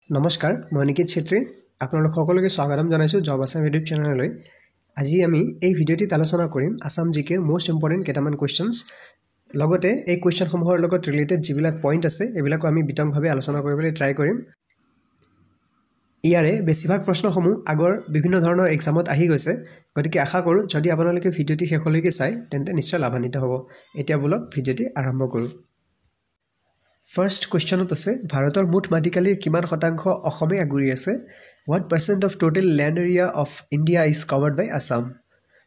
নমস্কাৰ মই নিকিত ছেত্ৰী আপোনালোক সকলোকে স্বাগতম জনাইছো জব আসাম ইউটিউব চেনেললৈ আজি আমি এই ভিডিঅ'টিত আলোচনা কৰিম আসাম জিকেৰ মোস্ট ইম্পৰ্টেন্ট কেইটামান কোৱেশ্চনছ লগতে এই কোৱেশ্চনসমূহৰ লগত ৰিলেটেড যিবিলাক পইণ্ট আছে এইবিলাকো আমি বিতংভাৱে আলোচনা কৰিবলৈ ট্ৰাই কৰিম ইয়াৰে বেছিভাগ প্ৰশ্নসমূহ আগৰ বিভিন্ন ধৰণৰ এক্সামত আহি গৈছে গতিকে আশা কৰোঁ যদি আপোনালোকে ভিডিঅ'টি শেষলৈকে চাই তেন্তে নিশ্চয় লাভান্বিত হ'ব এতিয়া বলক ভিডিঅ'টি আৰম্ভ কৰোঁ First question আছে ভাৰতৰ মুঠ মাটিকালিৰ কিমান শতাংশ অসমে আগুৰি আছে What percent of total land area of India is covered by Assam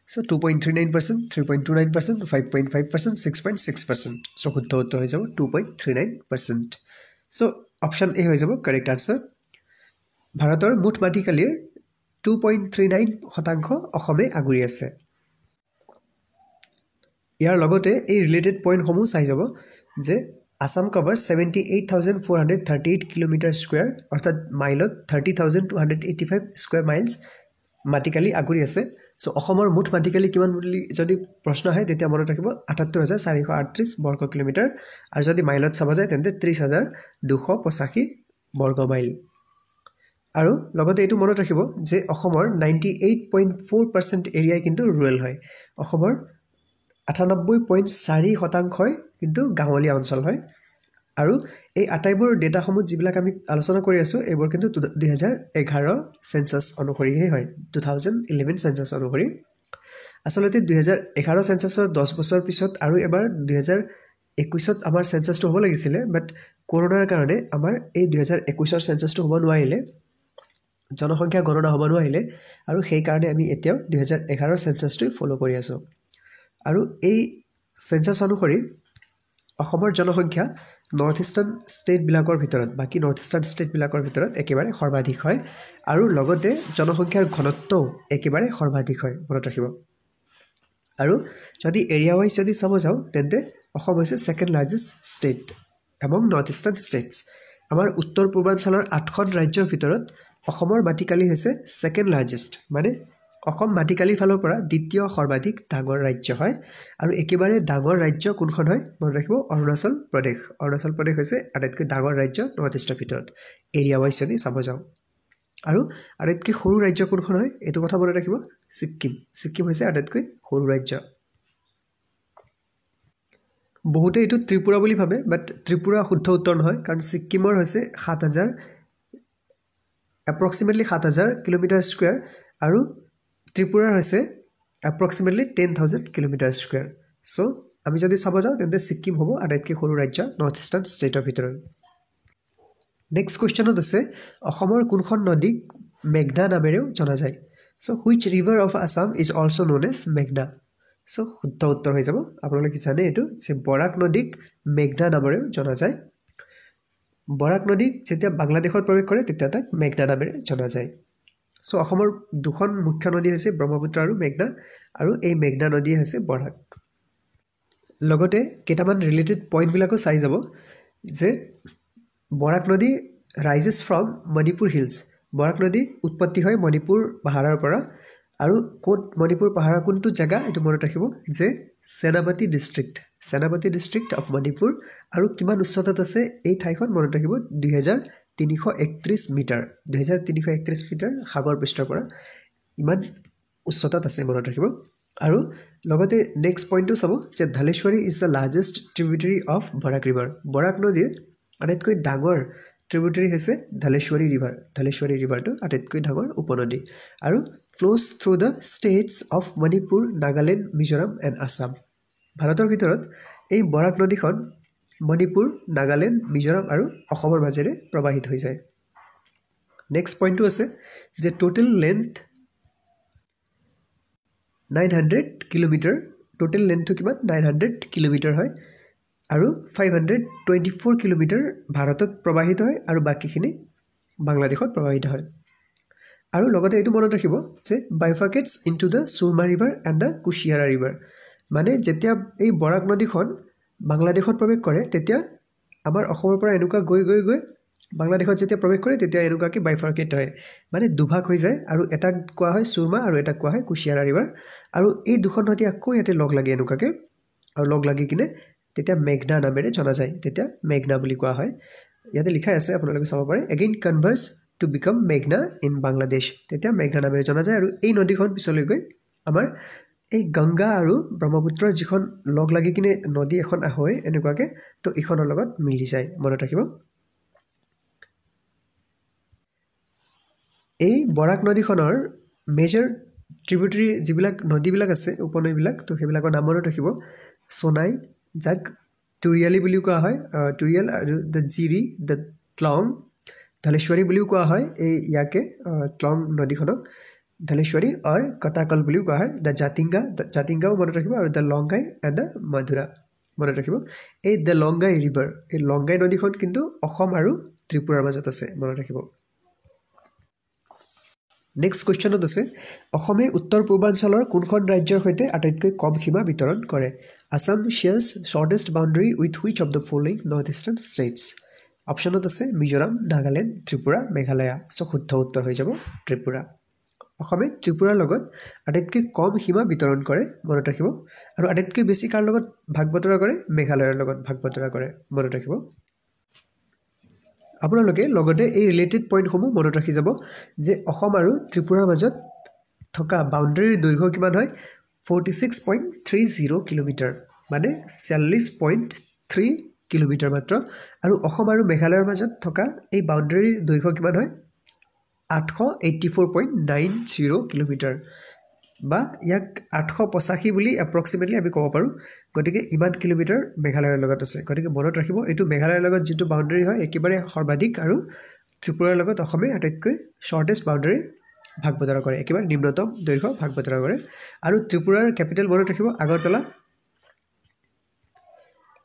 So 2.39%, 3.29%, 5.5%, 6.6% So শুদ্ধ উত্তৰ হৈ যাব 2.39% So option A হৈ যাব correct answer ভাৰতৰ মুঠ মাটিকালিৰ 2.39 শতাংশ অসমে আগুৰি আছে ইয়াৰ লগতে এই ৰিলেটেড পইণ্ট সমূহ চাই যাব যে Assam covers 78,438 kilometer square অর্থাৎ মাইলত 30,285 square miles মাটিকালি আগুৰি আছে সো অসমৰ মুঠ মাটিকালি কিমান বুলি যদি প্ৰশ্ন হয় তেতিয়া মনত ৰাখিব ৭৮,৪৩৮ বৰ্গ কিলোমিটাৰ আৰু যদি মাইলত চাব যায় তেন্তে ৩০,২৮৫ বৰ্গ মাইল আৰু লগতে এটো মনত ৰাখিব যে অসমৰ 98.4% এৰিয়া কিন্তু ৰুৰাল হয় অসমৰ 98.4% কিন্তু গাঁৱলীয়া অঞ্চল হয় আৰু এই আটাইবোৰ ডেটাসমূহ যিবিলাক আমি আলোচনা কৰি আছো এইবোৰ কিন্তু 2011 সেন্সাস অনুসৰিহে হয় 2011 সেন্সাস অনুসৰি আসলতে 2011 সেন্সাসৰ 10 বছৰ পিছত আৰু এবাৰ 2021ত আমাৰ সেন্সাসটো হ'ব লাগিছিল বাট কৰোনাৰ কাৰণে আমাৰ এই 2021ৰ সেন্সাসটো হ'ব নোৱাৰিলে জনসংখ্যা গণনা হ'ব নোৱাৰিলে আৰু সেই কাৰণে আমি এতিয়াও 2011 সেন্সাসটো ফলো কৰি আছো আৰু এই সেন্সাস অনুসৰি অসমৰ জনসংখ্যা নৰ্থ ইষ্টাৰ্ণ ষ্টেট বিলাকৰ ভিতৰত বাকি নৰ্থ ইষ্টাৰ্ণ ষ্টেট বিলাকৰ ভিতৰত একেবাৰে সৰ্বাধিক হয় আৰু লগতে জনসংখ্যাৰ ঘনত্ব একেবাৰে সৰ্বাধিক হয় মনত ৰাখিব আৰু যদি এৰিয়া ওয়াইজ যদি চাব যাও তেন্তে অসম হৈছে second largest state among north eastern states আমাৰ উত্তৰ পূৰ্বাঞ্চলৰ 8খন ৰাজ্যৰ ভিতৰত অসমৰ মাটিকালি হৈছে সেকেন্ড লাৰ্জেষ্ট মানে অসম মাটিকালি ফালৰ পৰা দ্বিতীয় সৰ্বাধিক ডাঙৰ ৰাজ্য হয় আৰু একেবাৰে ডাঙৰ ৰাজ্য কোনখন হয় মনত ৰাখিব অৰুণাচল প্ৰদেশ হৈছে আটাইতকৈ ডাঙৰ ৰাজ্য নৰ্থ ইষ্টৰ ভিতৰত এৰিয়া ওয়াইজ যদি চাব যাও আৰু আটাইতকৈ সৰু ৰাজ্য কোনখন হয় এটো কথা মনত ৰাখিব সিক্কিম হৈছে আটাইতকৈ সৰু ৰাজ্য বহুতে এটো ত্ৰিপুৰা বুলি ভাবে বাট ত্ৰিপুৰা শুদ্ধ উত্তৰ নহয় কাৰণ সিক্কিমৰ হৈছে 7000 approximately 7000 কিলোমিটাৰ স্কয়াৰ আৰু ত্ৰিপুৰা হৈছে approximately 10,000 কিলোমিটাৰ স্কয়াৰ সো আমি যদি চাব যাও তেন্তে সিক্কিম হ'ব আটাইতকৈ সৰু ৰাজ্য নৰ্থ ইষ্টাৰ্ণ ষ্টেটৰ ভিতৰত নেক্সট কোৱেশ্চনত আছে অসমৰ কোনখন নদীক মেঘনা নামেৰেও জনা যায় so which river of Assam is also known as Meghna so শুদ্ধ উত্তৰ হৈ যাব আপোনালোকে জানে এটো যে বৰাক নদীক মেঘনা নামেৰে জনা যায় বৰাক নদী যেতিয়া বাংলাদেশত প্ৰৱেশ কৰে তেতিয়া তাক মেঘনা নামেৰে জনা যায় সো অসমৰ দুখন মুখ্য নদী হৈছে ব্ৰহ্মপুত্ৰ আৰু মেঘনা আৰু এই মেঘনা নদী হৈছে বৰাক লগতে কেইটামান ৰিলেটেড পইণ্ট বিলাকো চাই যাব যে বৰাক নদী ৰাইজেছ ফ্ৰম মণিপুৰ হিলছ বৰাক নদী উৎপত্তি হয় মণিপুৰ পাহাৰৰ পৰা আৰু কোট মণিপুৰ পাহাৰৰ কোনটো জায়গা এটো মনত ৰাখিব যে সেনাপতি ডিস্ট্ৰিক্ট অফ মণিপুৰ আৰু কিমান উচ্চতাত আছে এই ঠাইখন মনত ৰাখিব 2331 মিটাৰ 2331 মিটাৰ সাগৰ পৃষ্ঠৰ পৰা ইমান উচ্চতাত আছে মনত ৰাখিব আৰু লগতে নেক্সট পইণ্টটো চাব যে Dhaleswari is the largest tributary of Barak river Barak নদীৰ আটাইতকৈ ডাঙৰ ট্ৰিবিউটাৰী হৈছে ধলেশ্বৰী ৰিভাৰটো আটাইতকৈ ডাঙৰ উপনদী আৰু flows through the states of Manipur, Nagaland, Mizoram and Assam ভাৰতৰ ভিতৰত এই বৰাক নদীখন মণিপুৰ নাগালেণ্ড মিজোৰাম আৰু অসমৰ মাজেৰে প্ৰবাহিত হৈ যায় নেক্সট পইণ্টটো আছে যে টোটাল লেন্থ 900 কিলোমিটাৰ টোটাল লেন্থটো কিমান 900 কিলোমিটাৰ হয় আৰু 524 কিলোমিটাৰ ভাৰতত প্ৰবাহিত হয় আৰু বাকিখিনি বাংলাদেশত প্ৰবাহিত হয় আৰু লগতে এটো মনত ৰাখিব যে bifurcates into the Surma river and the Kushiara river মানে যেতিয়া এই বৰাক নদীখন বাংলাদেশত প্ৰৱেশ কৰে তেতিয়া আমাৰ অসমৰ পৰা এনুকা গৈ বাংলাদেশত যেতিয়া প্ৰৱেশ কৰে তেতিয়া এনুকা কি বাইফাৰ্কেট হয় মানে দুভাগ হৈ যায় আৰু এটা কোৱা হয় সুৰমা আৰু এটা কোৱা হয় কুশিয়াৰা ৰিভাৰ আৰু এই দুখন নদী আকৌ ইয়াতে লগ লাগি এনুকাকে আৰু লগ লাগি কিনে তেতিয়া মেঘনা নামেৰে জনা যায় তেতিয়া মেঘনা বুলি কোৱা হয় ইয়াতে লিখাই আছে আপোনালোকে চাব পাৰে এগেইন কনভাৰ্স টু বিকাম মেঘনা ইন বাংলাদেশ তেতিয়া মেঘনা নামেৰে জনা যায় আৰু এই নদীখন পিছলৈ গৈ আমাৰ এই গংগা আৰু ব্ৰহ্মপুত্ৰৰ যিখন লগ লাগি কিনে নদী এখন হয় এনেকুৱাকে তো ইখনৰ লগত মিলি যায় মনত ৰাখিব এই বৰাক নদীখনৰ মেজৰ ট্ৰিবিউটাৰী যিবিলাক নদীবিলাক আছে উপনৈবিলাক তো সেইবিলাকৰ নাম মনত ৰাখিব সোনাই যাক টুৰিয়ালি বুলিও কোৱা হয় টুৰিয়াল আৰু দ্য জিৰি দ্য ক্লং ধলেশ্বৰী বুলিও কোৱা হয় এই ইয়াকে ক্লং নদীখনক ধলেশ্বৰী আৰু কটাকল বুলিও কোৱা হয় দ্য জাতিংগাও মনত ৰাখিব আৰু দ্য লংগাই এণ্ড দ্য মাধুৰা মনত ৰাখিব এই দ্য লংগাই ৰিভাৰ এই লংগাই নদীখন কিন্তু অসম আৰু ত্ৰিপুৰাৰ মাজত আছে মনত ৰাখিব নেক্সট কুৱেশ্যনত আছে অসমে উত্তৰ পূৰ্বাঞ্চলৰ কোনখন ৰাজ্যৰ সৈতে আটাইতকৈ কম সীমা বিতৰণ কৰে Assam shares shortest boundary with which of the following northeastern states অপশ্যনত আছে মিজোৰাম নাগালেণ্ড ত্ৰিপুৰা মেঘালয়া সো শুদ্ধ উত্তৰ হৈ যাব ত্ৰিপুৰা অসমে ত্ৰিপুৰাৰ লগত আটাইতকৈ কম সীমা বিতৰণ কৰে মনত ৰাখিব আৰু আটাইতকৈ বেছি কাৰ লগত ভাগ বতৰা কৰে মেঘালয়ৰ লগত ভাগ বতৰা কৰে মনত ৰাখিব আপোনালোকে লগতে এই ৰিলেটেড পইণ্টসমূহ মনত ৰাখি যাব যে অসম আৰু ত্ৰিপুৰাৰ মাজত থকা বাউণ্ডাৰীৰ দৈৰ্ঘ্য কিমান হয় 46.30 কিলোমিটাৰ মানে 46.3 কিলোমিটাৰ মাত্ৰ আৰু অসম আৰু মেঘালয়ৰ মাজত থকা এই বাউণ্ডাৰীৰ দৈৰ্ঘ্য কিমান হয় 884.90 কিলোমিটাৰ বা ইয়াক 885 বুলি এপ্ৰক্সিমেটলি আমি ক'ব পাৰোঁ গতিকে ইমান কিলোমিটাৰ মেঘালয়ৰ লগত আছে গতিকে মনত ৰাখিব এইটো মেঘালয়ৰ লগত যিটো বাউণ্ডাৰী হয় একেবাৰে সৰ্বাধিক আৰু ত্ৰিপুৰাৰ লগত অসমে আটাইতকৈ শৰ্টেষ্ট বাউণ্ডাৰী ভাগ বতৰা কৰে একেবাৰে নিম্নতম দৈৰ্ঘ্য ভাগ বতৰা কৰে আৰু ত্ৰিপুৰাৰ কেপিটেল মনত ৰাখিব আগৰতলা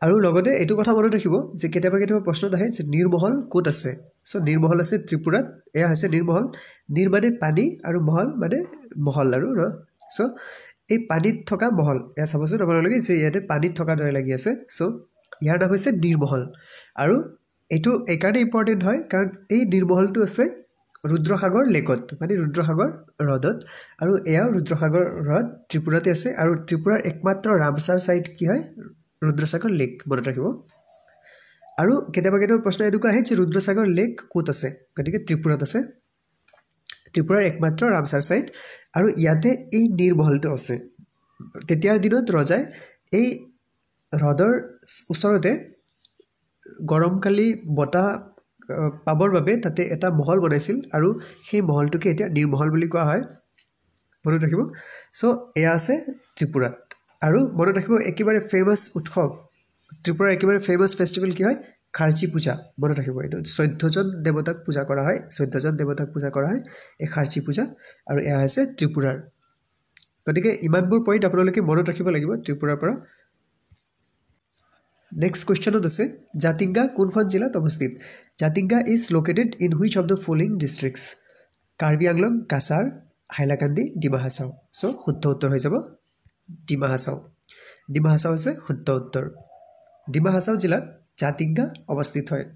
আৰু লগতে এইটো কথা মনত ৰাখিব যে কেতিয়াবা প্ৰশ্নত আহে যে নিৰ্মহল ক'ত আছে সো নিৰ্মহল আছে ত্ৰিপুৰাত এয়া হৈছে নিৰ্মহল নিৰ মানে পানী আৰু মহল মানে মহল আৰু সো এই পানীত থকা মহল এয়া চাবচোন আপোনালোকে যে ইয়াতে পানীত থকা দৰে লাগি আছে সো ইয়াৰ নাম হৈছে নিৰ্মহল আৰু এইটো এইকাৰণে ইম্পৰ্টেণ্ট হয় কাৰণ এই নিৰ্মহলটো আছে ৰুদ্ৰসাগৰ লেকত মানে ৰুদ্ৰসাগৰ হ্ৰদত আৰু এয়াও ৰুদ্ৰসাগৰ হ্ৰদ ত্ৰিপুৰাতে আছে আৰু ত্ৰিপুৰাৰ একমাত্ৰ ৰামসাৰ সাইট কি হয় ৰুদ্ৰসাগৰ লেক মনত ৰাখিব আৰু কেতিয়াবা প্ৰশ্ন এনেকুৱা আহে যে ৰুদ্ৰসাগৰ লেক ক'ত আছে গতিকে ত্ৰিপুৰাত আছে ত্ৰিপুৰাৰ একমাত্ৰ ৰামসাৰ সাইট আৰু ইয়াতে এই নিৰ্মহলটো আছে তেতিয়াৰ দিনত ৰজাই এই হ্ৰদৰ ওচৰতে গৰমকালি বতাহ পাবৰ বাবে তাতে এটা মহল বনাইছিল আৰু সেই মহলটোকে এতিয়া নিৰ্মহল বুলি কোৱা হয় মনত ৰাখিব সো এয়া আছে ত্ৰিপুৰাত আৰু মনত ৰাখিব একেবাৰে ফেমাছ উৎসৱ ত্ৰিপুৰাৰ একেবাৰে ফেমাছ ফেষ্টিভেল কি হয় খাৰ্চি পূজা মনত ৰাখিব এইটো 14জন দেৱতাক পূজা কৰা হয় 14জন দেৱতাক পূজা কৰা হয় এই খাৰ্চি পূজা আৰু এয়া হৈছে ত্ৰিপুৰাৰ গতিকে ইমানবোৰ পইণ্ট আপোনালোকে মনত ৰাখিব লাগিব ত্ৰিপুৰাৰ পৰা নেক্সট কুৱেশ্যনত আছে জাতিংগা কোনখন জিলাত অৱস্থিত Jatinga is located in which of the following districts Karbi Anglong Cachar Hailakandi Dima Hasao so শুদ্ধ উত্তৰ হৈ যাব ডিমা হাছাও হৈছে শুদ্ধ উত্তৰ ডিমা হাছাও জিলাত জাতিংগা অৱস্থিত হয়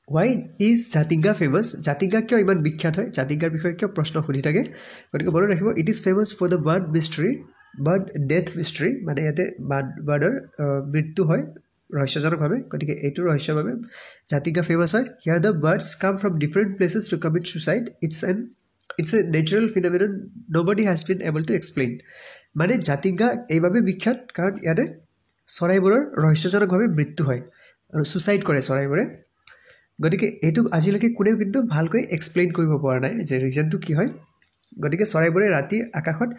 Why is Jatinga famous Jatinga কিয় ইমান বিখ্যাত হয় জাতিংগাৰ বিষয়ে কিয় প্ৰশ্ন সুধি থাকে গতিকে মনত ৰাখিব it is famous for the bird mystery bird death mystery মানে ইয়াতে বাৰ্ডৰ মৃত্যু হয় ৰহস্যজনকভাৱে গতিকে এইটো ৰহস্যভাৱে জাতিংগা ফেমাছ হয় here the birds come from different places to commit suicide it's a natural phenomenon nobody has been able to explain মানে জাতিংগা এইভাৱে বিখ্যাত কাৰণ ইয়াতে চৰাইবোৰৰ ৰহস্যজনকভাৱে মৃত্যু হয় আৰু ছুচাইড কৰে চৰাইবোৰে গতিকে এইটো আজিলৈকে কোনেও কিন্তু ভালকৈ এক্সপ্লেইন কৰিব পৰা নাই যে ৰিজনটো কি হয় গতিকে চৰাইবোৰে ৰাতি আকাশত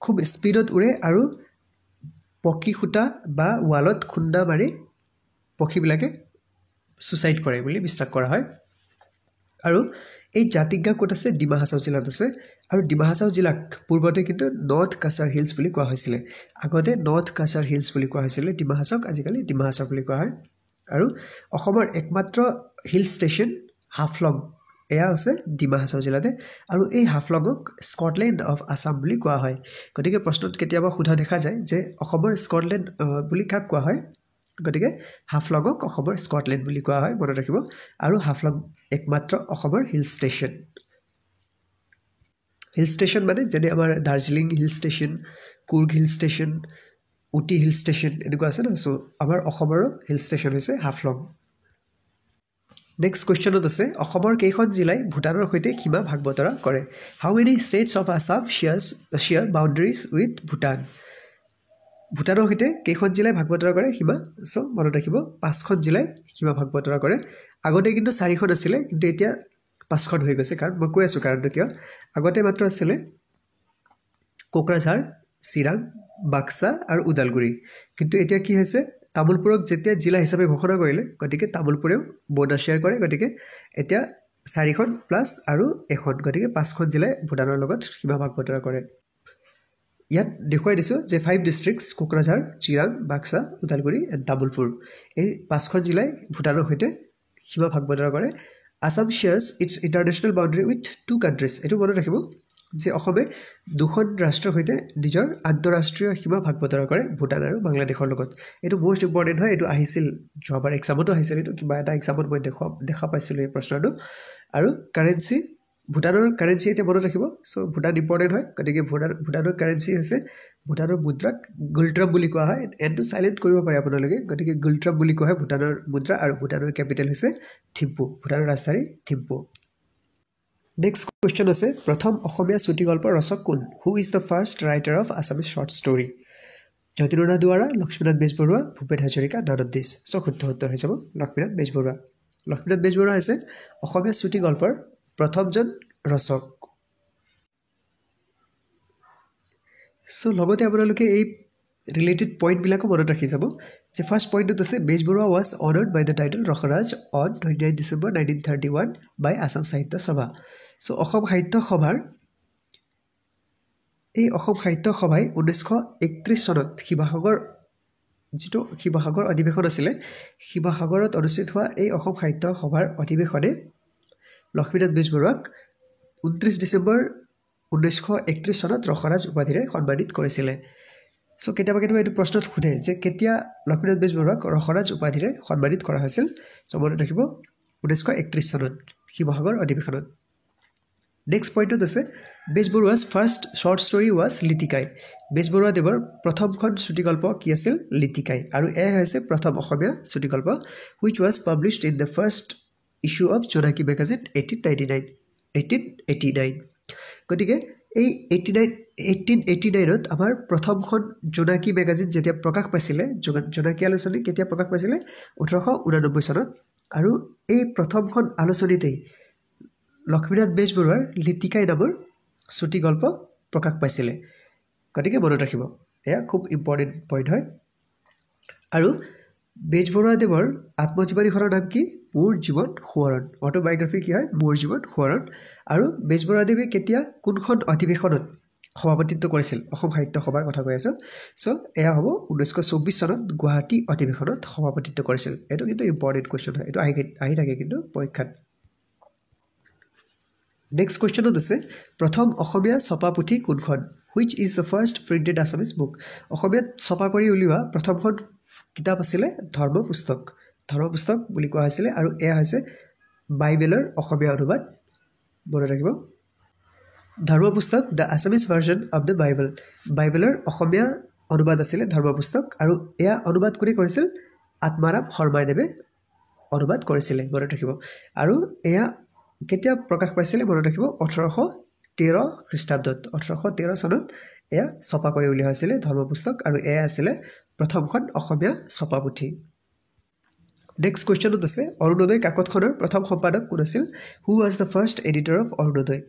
খুব স্পীডত উৰে আৰু পক্ষী খুটা বা ৱালত খুন্দা মাৰি পক্ষীবিলাকে ছুচাইড কৰে বুলি বিশ্বাস কৰা হয় আৰু এই জাতিংগা ক'ত আছে ডিমা হাছাও জিলাত আছে আৰু ডিমা হাছাও জিলাক পূৰ্বতে কিন্তু নৰ্থ কাছাৰ হিলছ বুলি কোৱা হৈছিলে আগতে নৰ্থ কাছাৰ হিলছ বুলি কোৱা হৈছিলে ডিমা হাছাওক আজিকালি ডিমা হাছাও বুলি কোৱা হয় আৰু অসমৰ একমাত্ৰ হিল ষ্টেচন হাফলং এয়া আছে ডিমা হাছাও জিলাতে আৰু এই হাফলঙক স্কটলেণ্ড অফ আছাম বুলি কোৱা হয় গতিকে প্ৰশ্নত কেতিয়াবা সোধা দেখা যায় যে অসমৰ স্কটলেণ্ড বুলি কাক কোৱা হয় গতিকে হাফলঙক অসমৰ স্কটলেণ্ড বুলি কোৱা হয় মনত ৰাখিব আৰু হাফলং একমাত্ৰ অসমৰ হিল ষ্টেচন মানে যেনে আমাৰ Darjeeling hill station Coorg hill station Ooty hill station এনেকুৱা আছে ন চ' আমাৰ অসমৰো হিল ষ্টেচন হৈছে হাফলং নেক্সট কুৱেশ্যনত আছে অসমৰ কেইখন জিলাই ভূটানৰ সৈতে সীমা ভাগ বতৰা কৰে how many states of Assam share boundaries with Bhutan ভূটানৰ সৈতে কেইখন জিলাই ভাগ বতৰা কৰে সীমা চ' মনত ৰাখিব 5খন জিলাই সীমা ভাগ বতৰা কৰে আগতে কিন্তু 4খন আছিলে কিন্তু এতিয়া 5খন হৈ গৈছে কাৰণ মই কৈ আছো কাৰণটো কিয় আগতে মাত্ৰ আছিলে কোকৰাঝাৰ চিৰাং বাক্সা আৰু উদালগুৰি কিন্তু এতিয়া কি হৈছে তামুলপুৰক যেতিয়া জিলা হিচাপে ঘোষণা কৰিলে গতিকে তামুলপুৰেও বৰ্ডাৰ শ্বেয়াৰ কৰে গতিকে এতিয়া 4খন প্লাস আৰু এখন গতিকে 5খন জিলাই ভূটানৰ লগত সীমা ভাগ বতৰা কৰে ইয়াত দেখুৱাই দিছো যে 5 ডিস্ট্ৰিক্টস কোকৰাঝাৰ চিৰাং বাক্সা উদালগুৰি এণ্ড তামুলপুৰ এই 5খন জিলাই ভূটানৰ সৈতে সীমা ভাগ বতৰা কৰে Assam shares its international boundary with two countries এটো মনত ৰাখিব যে অসমে দুখন ৰাষ্ট্ৰৰ সৈতে নিজৰ আন্তঃৰাষ্ট্ৰীয় সীমা ভাগ বতৰা কৰে ভূটান আৰু বাংলাদেশৰ লগত এটো মোস্ট ইম্পৰ্টেন্ট হয় এটো আহিছিল যোৱাবাৰ এক্সামতো আহিছিল এটো কিবা এটা এক্সামত মই দেখা পাইছিলো এই প্ৰশ্নটো আৰু কাৰেন্সি ভূটানৰ কাৰেন্সি এতে মনত ৰাখিব সো ভূটান ইম্পৰ্টেন্ট হয় গতিকে ভূটানৰ কাৰেন্সি হৈছে ভূটানৰ মুদ্ৰাক গুলট্ৰাম বুলি কোৱা হয় এটো সাইলেন্ট কৰিব পাৰে আপোনালোকে গতিকে গুলট্ৰাম বুলি কোৱা হয় ভূটানৰ মুদ্ৰা আৰু ভূটানৰ ক্যাপিটেল হৈছে থিম্পু ভূটানৰ ৰাজধানী থিম্পু নেক্সট কোৱেশ্চন আছে প্ৰথম অসমীয়া চুটি গল্পৰ ৰচক কোন who is the first writer of Assamese short story জ্যোতিৰ্ণা দুৱাৰা লক্ষ্মীনাথ বেজবৰুৱা ভূপেন হাজৰিকা নানদ্দিছ সো শুদ্ধ উত্তৰ হৈ যাব লক্ষ্মীনাথ বেজবৰুৱা হৈছে অসমীয়া চুটি গল্পৰ প্ৰথমজন ৰচক সো লগতে আপোনালোকে এই ৰিলেটেড পইণ্ট বিলাক মনত ৰাখি যাব যে ফাৰ্স্ট পইণ্টত আছে Bezbaruah was honored by the title Rasaraj on 29 December 1931 by Assam Sahitya Sabha so অসম সাহিত্য সভাৰ এই অসম সাহিত্য সভাই 1931 চনত শিৱাসাগৰ অধিৱেশন আছিল শিৱাসাগৰত অনুষ্ঠিত হোৱা এই অসম সাহিত্য সভাৰ অধিৱেশনে লক্ষ্মীনাথ বেজবৰুৱাক 29 ডিসেম্বৰ 1931 চনত ৰসৰাজ উপাধিৰে সন্মানিত কৰিছিল সো কেতিয়াবা এটো প্ৰশ্নত খুদে যে কেতিয়া লক্ষ্মীনাথ বেজবৰুৱাক ৰসৰাজ উপাধিৰে সন্মানিত কৰা হৈছিল সো মনত ৰাখিব 1931 চনত শিৱাসাগৰ অধিৱেশনত নেক্সট পইণ্টত আছে বেজবৰুৱা's first short story was Litikai Bezbaroa দেৱৰ প্ৰথমখন চুটি গল্প কি আছিল লিটিকাই আৰু এ হৈছে প্ৰথম অসমীয়া চুটি গল্প which was published in the first issue of Jonaki magazine 1889 গতিকে এই 1889 ত আমাৰ প্ৰথমখন জোনাকী ম্যাগাজিন যেতিয়া প্ৰকাশ পাইছিলে জোনাকী আলোচনী কেতিয়া প্ৰকাশ পাইছিলে 1889 চনত আৰু এই প্ৰথমখন আলোচনীতেই লক্ষ্মীনাথ বেজবৰুৱাৰ লিটিকাই নামৰ চুটি গল্প প্ৰকাশ পাইছিলে গতিকে মনত ৰাখিব এয়া খুব ইম্পৰ্টেন্ট পইণ্ট হয় আৰু বেজবৰুৱা দেৱৰ আত্মজীৱনীখনৰ নাম কি মোৰ জীৱন সোঁৱৰণ অটোবায়োগ্ৰাফি কি হয় মোৰ জীৱন সোঁৱৰণ আৰু বেজবৰুৱা দেৱে কেতিয়া কোনখন অধিৱেশনত সভাপতিত্ব কৰিছিল অসম সাহিত্য সভাৰ কথা কৈ আছো সো এয়া হ'ব 1924 চনত গুৱাহাটী অধিৱেশনত সভাপতিত্ব কৰিছিল এটো কিন্তু ইম্পৰ্টেন্ট কোৱেশ্চন হয় এটো আহি থাকে কিন্তু পৰীক্ষাত নেক্সট কোৱেশ্চনত আছে প্ৰথম অসমীয়া ছপা পুথি কোনখন which is the first printed Assamese book অসমীয়াত ছপা কৰি উলিওৱা প্ৰথমখন কিতাপ আছিল ধৰ্ম পুস্তক বুলি কোৱা হৈছিল আৰু এয়া হৈছে বাইবেলৰ অসমীয়া অনুবাদ মনত ৰাখিব ধৰ্ম পুস্তক the Assamese version of the Bible বাইবেলৰ অসমীয়া অনুবাদ আছিল ধৰ্ম পুস্তক আৰু এয়া অনুবাদ কৰি কৰিছিল আত্মাৰাম শৰ্মাদেৱে অনুবাদ কৰিছিল মনত ৰাখিব আৰু এয়া কেতিয়া প্ৰকাশ পাইছিল মনত ৰাখিব 1813 খ্ৰীষ্টাব্দত 1813 চনত এয়া ছপা কৰি উলিওৱা হৈছিল ধৰ্ম পুস্তক আৰু এয়া আছিল প্ৰথমখন অসমীয়া ছপা পুথি নেক্সট কোৱেশ্চনত আছে অৰুণোদয় কাকতখনৰ প্ৰথম সম্পাদক কোন আছিল who was the first editor of Orunodoi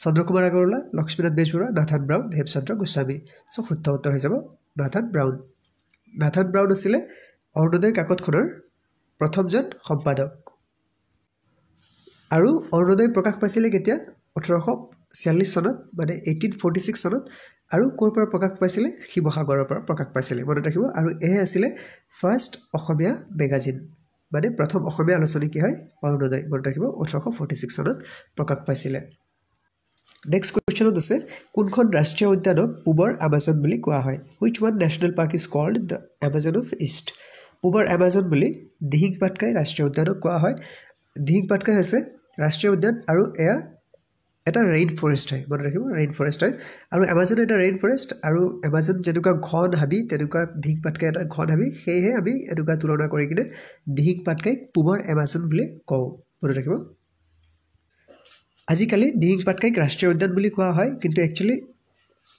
Chandrakumar Agarwala Lakshminath Bezbaruah Nathan Brown Hemchandra Goswami so শুদ্ধ উত্তৰ হৈ যাব নাথান ব্ৰাউন আছিল অৰুণোদয় কাকতখনৰ প্ৰথমজন সম্পাদক আৰু অৰুণোদয় প্ৰকাশ পাইছিল কেতিয়া 1846 চনত মানে 1846 চনত আৰু কোৰ পৰা প্ৰকাশ পাইছিল শিৱসাগৰৰ পৰা প্ৰকাশ পাইছিল মনত ৰাখিব আৰু এহে আছিল ফাৰ্স্ট অসমীয়া ম্যাগাজিন মানে প্ৰথম অসমীয়া আলোচনী কি হয় অৰুণোদয় মনত ৰাখিব 1846 চনত প্ৰকাশ পাইছিল নেক্সট কোৱেশ্চনত আছে কোনখন ৰাষ্ট্ৰীয় উদ্যানক পূবৰ আমাজন বুলি কোৱা হয় which one national park is called the Amazon of East পূবৰ আমাজন বুলি দিহিং পাটকাই ৰাষ্ট্ৰীয় উদ্যানক কোৱা হয় দিহিং পাটকাই হৈছে ৰাষ্ট্ৰীয় উদ্যান আৰু এয়া এটা ৰেইন ফৰেষ্ট হয় মনত ৰাখিব ৰেইন ফৰেষ্ট হয় আৰু এমাজন এটা ৰেইন ফৰেষ্ট আৰু এমাজন যেনেকুৱা ঘন হাবি তেনেকুৱা দিহিং পাটকাই এটা ঘন হাবি সেয়েহে আমি এনেকুৱা তুলনা কৰি কিনে দিহিং পাটকাইক পূবৰ এমাজন বুলি কওঁ মনত ৰাখিব আজিকালি দিহিং পাটকাইক ৰাষ্ট্ৰীয় উদ্যান বুলি কোৱা হয় কিন্তু একচুৱেলি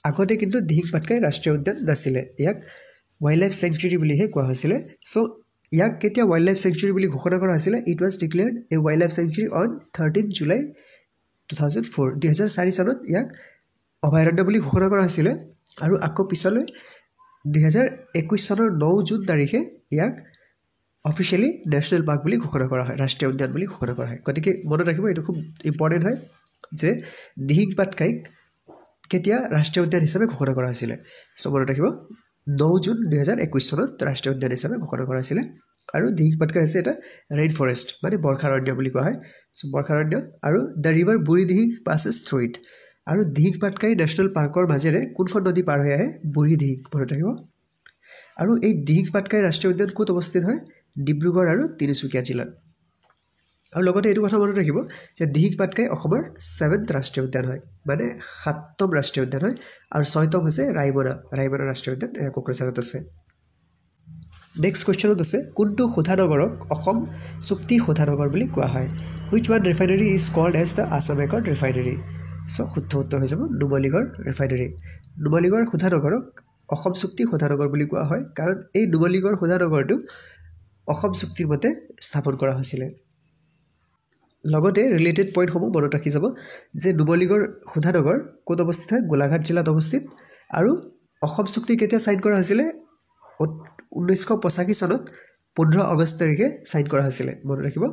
আগতে কিন্তু দিহিং পাটকাই ৰাষ্ট্ৰীয় উদ্যান নাছিলে ইয়াক ৱাইল্ড লাইফ চেংচুৰী বুলিহে কোৱা হৈছিলে চ' ইয়াক কেতিয়া ৱাইল্ড লাইফ চেংচুৰী বুলি ঘোষণা কৰা হৈছিলে it was declared A wild life sanctuary on 13 July 2004 চনত ইয়াক অভয়াৰণ্য বুলি ঘোষণা কৰা হৈছিলে আৰু আকৌ পিছলৈ 2021 চনৰ 9 জুন তাৰিখে ইয়াক অফিচিয়েলি নেশ্যনেল পাৰ্ক বুলি ঘোষণা কৰা হয় ৰাষ্ট্ৰীয় উদ্যান বুলি ঘোষণা কৰা হয় গতিকে মনত ৰাখিব এইটো খুব ইম্পৰ্টেণ্ট হয় যে দিহিং পাটকাইক কেতিয়া ৰাষ্ট্ৰীয় উদ্যান হিচাপে ঘোষণা কৰা হৈছিলে চ' মনত ৰাখিব 9 জুন 2021 চনত ৰাষ্ট্ৰীয় উদ্যান হিচাপে ঘোষণা কৰা হৈছিলে আৰু দিহিং পাটকাই হৈছে এটা ৰেইন ফৰেষ্ট মানে বৰ্ষাৰণ্য বুলি কোৱা হয় চ' বৰ্ষাৰণ্য আৰু দ্য ৰিভাৰ বুঢ়ী দিহিং passes through it আৰু দিহিং পাটকাই নেশ্যনেল পাৰ্কৰ মাজেৰে কোনখন নদী পাৰ হৈ আহে বুঢ়ী দিহিং মনত ৰাখিব আৰু এই দিহিং পাটকাই ৰাষ্ট্ৰীয় উদ্যান ক'ত অৱস্থিত হয় ডিব্ৰুগড় আৰু তিনিচুকীয়া জিলাত আৰু লগতে এইটো কথা মনত ৰাখিব যে দিহিং পাটকাই অসমৰ 7th ৰাষ্ট্ৰীয় উদ্যান হয় মানে 7ম ৰাষ্ট্ৰীয় উদ্যান হয় আৰু 6ম হৈছে ৰায়মনা ৰাষ্ট্ৰীয় উদ্যান কোকৰাঝাৰত আছে নেক্সট কুৱেশ্যনত আছে কোনটো শোধানগৰক অসম চুক্তি শোধানগৰ বুলি কোৱা হয় which one refinery is called as the Assam accord refinery so' শুদ্ধ উত্তৰ হৈ যাব নুমলীগড় ৰিফাইনেৰী নুমলীগড় শোধানগৰক অসম চুক্তি শোধানগৰ বুলি কোৱা হয় কাৰণ এই নুমলীগড় শোধানগৰটো অসম চুক্তিৰ মতে স্থাপন কৰা হৈছিলে লগতে ৰিলেটেড পইণ্টসমূহ মনত ৰাখি যাব যে নুমলীগড় শোধানগৰ ক'ত অৱস্থিত হয় গোলাঘাট জিলাত অৱস্থিত আৰু অসম চুক্তি কেতিয়া ছাইন কৰা হৈছিলে 1985 চনত 15 আগষ্ট তাৰিখে ছাইন কৰা হৈছিলে মনত ৰাখিব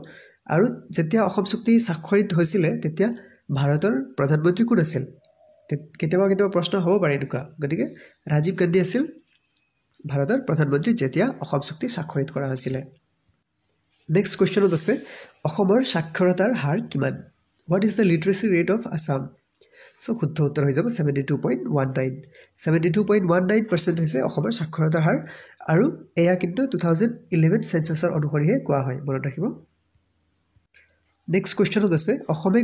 আৰু যেতিয়া অসম চুক্তি স্বাক্ষৰিত হৈছিলে তেতিয়া ভাৰতৰ প্ৰধানমন্ত্ৰী কোন আছিল কেতিয়াবা প্ৰশ্ন হ'ব পাৰে এনেকুৱা গতিকে ৰাজীৱ গান্ধী আছিল ভাৰতৰ প্ৰধানমন্ত্ৰী যেতিয়া অসম চুক্তি স্বাক্ষৰিত কৰা হৈছিলে নেক্সট কুৱেশ্যনত আছে অসমৰ সাক্ষৰতাৰ হাৰ কিমান what is the literacy rate of Assam so' শুদ্ধ উত্তৰ হৈ যাব 72.19% হৈছে অসমৰ সাক্ষৰতাৰ হাৰ আৰু এয়া কিন্তু 2011 চেঞ্চাছৰ অনুসৰিহে কোৱা হয় মনত ৰাখিব নেক্সট কুৱেশ্যনত আছে অসমে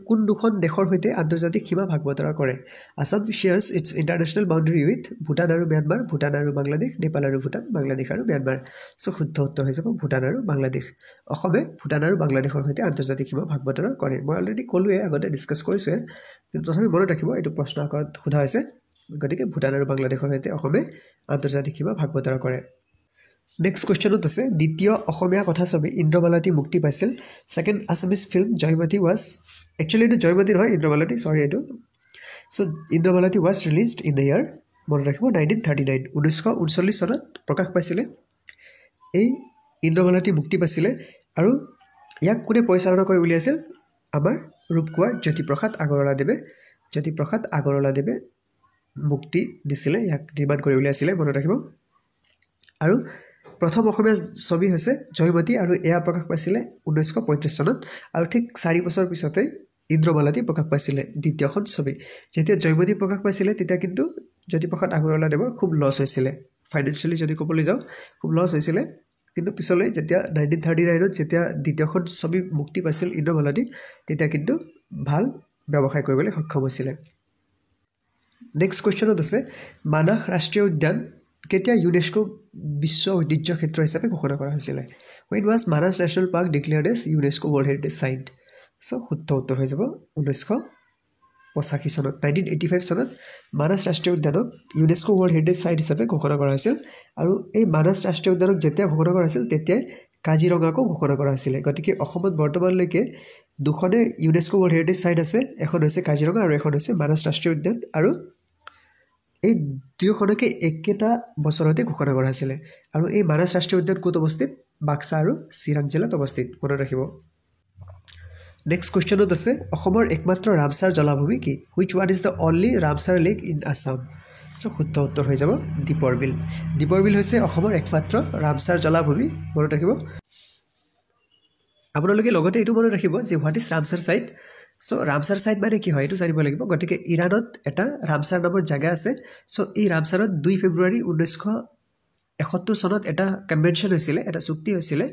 কোন দুখন দেশৰ সৈতে আন্তৰ্জাতিক সীমা ভাগ বতৰা কৰে Assam shares its international boundary with Bhutan আৰু ম্যানমাৰ ভূটান আৰু বাংলাদেশ নেপাল আৰু ভূটান বাংলাদেশ আৰু ম্যানমাৰ চ' শুদ্ধ উত্তৰ হৈ যাব ভূটান আৰু বাংলাদেশ অসমে ভূটান আৰু বাংলাদেশৰ সৈতে আন্তৰ্জাতিক সীমা ভাগ বতৰা কৰে মই অলৰেডি ক'লোৱে আগতে ডিছকাছ কৰিছোঁৱে কিন্তু তথাপি মনত ৰাখিব এইটো প্ৰশ্ন আকাৰত সোধা হৈছে গতিকে ভূটান আৰু বাংলাদেশৰ সৈতে অসমে আন্তৰ্জাতিক সীমা ভাগ বতৰা কৰে নেক্সট কুৱেশ্যনত আছে দ্বিতীয় অসমীয়া কথাছবি ইন্দ্ৰমালতী মুক্তি পাইছিল second Assamese film Joymoti was actually এইটো জয়মতী নহয় ইন্দ্ৰমালতী চৰি এইটো so' Indramalati was released in the year মনত ৰাখিব 1939 চনত প্ৰকাশ পাইছিলে এই ইন্দ্ৰমালতী মুক্তি পাইছিলে আৰু ইয়াক কোনে পৰিচালনা কৰি উলিয়াইছিল আমাৰ ৰূপকোঁৱৰ জ্যোতিপ্ৰসাদ আগৰৱালাদেৱে মুক্তি দিছিলে ইয়াক নিৰ্মাণ কৰি উলিয়াইছিলে মনত ৰাখিব আৰু প্ৰথম অসমীয়া ছবি হৈছে জয়মতী আৰু এয়া প্ৰকাশ পাইছিলে 1935 চনত আৰু ঠিক 4 বছৰ পিছতে ইন্দ্ৰমালতী প্ৰকাশ পাইছিলে দ্বিতীয়খন ছবি যেতিয়া জয়মতী প্ৰকাশ পাইছিলে তেতিয়া কিন্তু জ্যোতিপ্ৰসাদ আগৰৱালাদেৱৰ খুব লছ হৈছিলে ফাইনেন্সিয়েলি যদি ক'বলৈ যাওঁ খুব লছ হৈছিলে কিন্তু পিছলৈ যেতিয়া 1939ত যেতিয়া দ্বিতীয়খন ছবি মুক্তি পাইছিল ইন্দ্ৰমালতী তেতিয়া কিন্তু ভাল ব্যৱসায় কৰিবলৈ সক্ষম হৈছিলে নেক্সট কুৱেশ্যনত আছে মানাহ ৰাষ্ট্ৰীয় উদ্যান কেতিয়া ইউনেস্কো বিশ্ব ঐতিহ্য ক্ষেত্ৰ হিচাপে ঘোষণা কৰা হৈছিলে when was Manas National Park declared as UNESCO World Heritage Site so শুদ্ধ উত্তৰ হৈ যাব 1985 চনত 1985 চনত মানাস ৰাষ্ট্ৰীয় উদ্যানক ইউনেস্কো ৱৰ্ল্ড হেৰিটেজ সাইট হিচাপে ঘোষণা কৰা হৈছিল আৰু এই মানাস ৰাষ্ট্ৰীয় উদ্যানক যেতিয়া ঘোষণা কৰা হৈছিল তেতিয়া কাজিৰঙাকো ঘোষণা কৰা হৈছিল গতিকে অসমত বৰ্তমানলৈকে দুখনে ইউনেস্কো ৱৰ্ল্ড হেৰিটেজ সাইট আছে এখন হৈছে কাজিৰঙা আৰু এখন হৈছে মানাস ৰাষ্ট্ৰীয় উদ্যান আৰু এই দুয়োখনকে একেটা বছৰতে ঘোষণা কৰা হৈছিল আৰু এই মানাস ৰাষ্ট্ৰীয় উদ্যান ক'ত অৱস্থিত বাক্সা আৰু চিৰাং জিলাত অৱস্থিত মনত ৰাখিব নেক্সট কুৱেশ্যনত আছে অসমৰ একমাত্ৰ ৰামসাৰ জলাভূমি কি which one is the only Ramsar lake in Assam so' শুদ্ধ উত্তৰ হৈ যাব দীপৰ বিল হৈছে অসমৰ একমাত্ৰ ৰামসাৰ জলাভূমি মনত ৰাখিব আপোনালোকে লগতে এইটো মনত ৰাখিব যে what is Ramsar site so' Ramsar site মানে কি হয় এইটো জানিব লাগিব গতিকে ইৰাণত এটা ৰামসাৰ নামৰ জাগা আছে চ' এই ৰামসাৰত 2 ফেব্ৰুৱাৰী 1971 চনত এটা কনভেনশ্যন হৈছিলে এটা চুক্তি হৈছিলে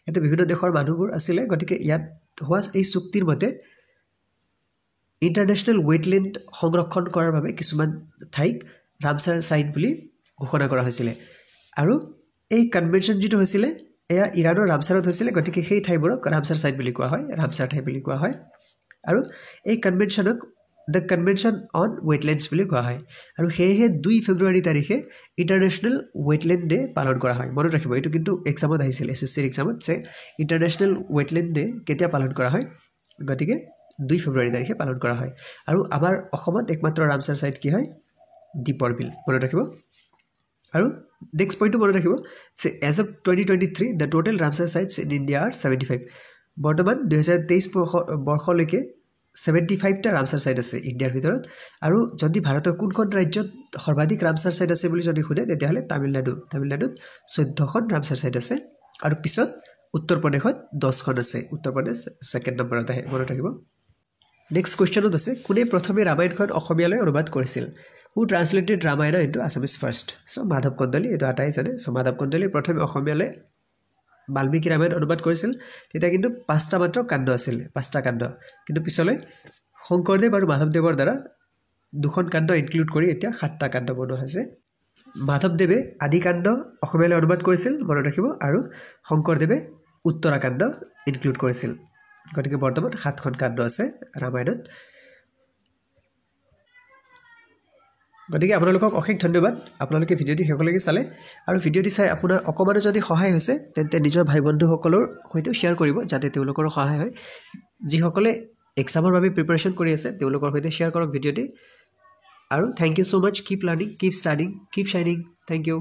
ইয়াতে বিভিন্ন দেশৰ মানুহবোৰ আছিলে গতিকে ইয়াত হোৱা এই চুক্তিৰ মতে ইণ্টাৰনেশ্যনেল ৱেটলেণ্ড সংৰক্ষণ কৰাৰ বাবে কিছুমান ঠাইক ৰামছাৰ ছাইট বুলি ঘোষণা কৰা হৈছিলে আৰু এই কনভেনশ্যন যিটো হৈছিলে এয়া ইৰাণৰ ৰামছাৰত হৈছিলে গতিকে সেই ঠাইবোৰক ৰামছাৰ ছাইট বুলি কোৱা হয় ৰামছাৰ ঠাই বুলি কোৱা হয় আৰু এই কনভেনশ্যনক দ্য কনভেনশ্যন অন ৱেটলেণ্ডছ বুলি কোৱা হয় আৰু সেয়েহে 2 ফেব্ৰুৱাৰী তাৰিখে ইণ্টাৰনেশ্যনেল ৱেটলেণ্ড ডে পালন কৰা হয় মনত ৰাখিব এইটো কিন্তু এক্সামত আহিছিল এছএছচিৰ এক্সামত যে ইণ্টাৰনেশ্যনেল ৱেটলেণ্ড ডে কেতিয়া পালন কৰা হয় গতিকে 2 ফেব্ৰুৱাৰী তাৰিখে পালন কৰা হয় আৰু আমাৰ অসমত একমাত্ৰ ৰামছাৰ ছাইট কি হয় দীপৰ বিল মনত ৰাখিব আৰু নেক্সট পইণ্টটো মনত ৰাখিব যে as of 2023 the total Ramsar sites in India are 75 বৰ্তমান 2023 বৰ্ষলৈকে 75টা ৰামছাৰ ছাইট আছে ইণ্ডিয়াৰ ভিতৰত আৰু যদি ভাৰতৰ কোনখন ৰাজ্যত সৰ্বাধিক ৰামছাৰ ছাইট আছে বুলি যদি সোধে তেতিয়াহ'লে তামিলনাডুত 14খন ৰামছাৰ ছাইট আছে আৰু পিছত উত্তৰ প্ৰদেশত 10খন আছে উত্তৰ প্ৰদেশ ছেকেণ্ড নম্বৰত আহে মনত ৰাখিব নেক্সট কুৱেশ্যনত আছে কোনে প্ৰথমে ৰামায়ণখন অসমীয়ালৈ অনুবাদ কৰিছিল who translated Ramayana into Assamese first so' Madhav Kandali এইটো আটাই জানে চ' মাধৱ কন্দলী প্ৰথমে অসমীয়ালৈ বাল্মীকি ৰামায়ণ অনুবাদ কৰিছিল তেতিয়া কিন্তু 5টা মাত্ৰ কাণ্ড আছিল 5টা কাণ্ড কিন্তু পিছলৈ শংকৰদেৱ আৰু মাধৱদেৱৰ দ্বাৰা 2খন কাণ্ড ইনক্লুড কৰি এতিয়া 7টা কাণ্ড বনোৱা হৈছে মাধৱদেৱে আদিকাণ্ড অসমীয়ালৈ অনুবাদ কৰিছিল মনত ৰাখিব আৰু শংকৰদেৱে উত্তৰাকাণ্ড ইনক্লুড কৰিছিল গতিকে বৰ্তমান 7খন কাণ্ড আছে ৰামায়ণত গতিকে আপোনালোকক অশেষ ধন্যবাদ আপোনালোকে ভিডিঅ'টি শেষলৈকে চালে আৰু ভিডিঅ'টি চাই আপোনাৰ অকমানো যদি সহায় হৈছে তেন্তে নিজৰ ভাই বন্ধুসকলৰ সৈতে শ্বেয়াৰ কৰিব যাতে তেওঁলোকৰ সহায় হয় যিসকলে এক্সামৰ বাবে প্ৰিপাৰেশ্যন কৰি আছে তেওঁলোকৰ সৈতে শ্বেয়াৰ কৰক ভিডিঅ'টি আৰু thank you so much keep learning keep studying keep shining thank U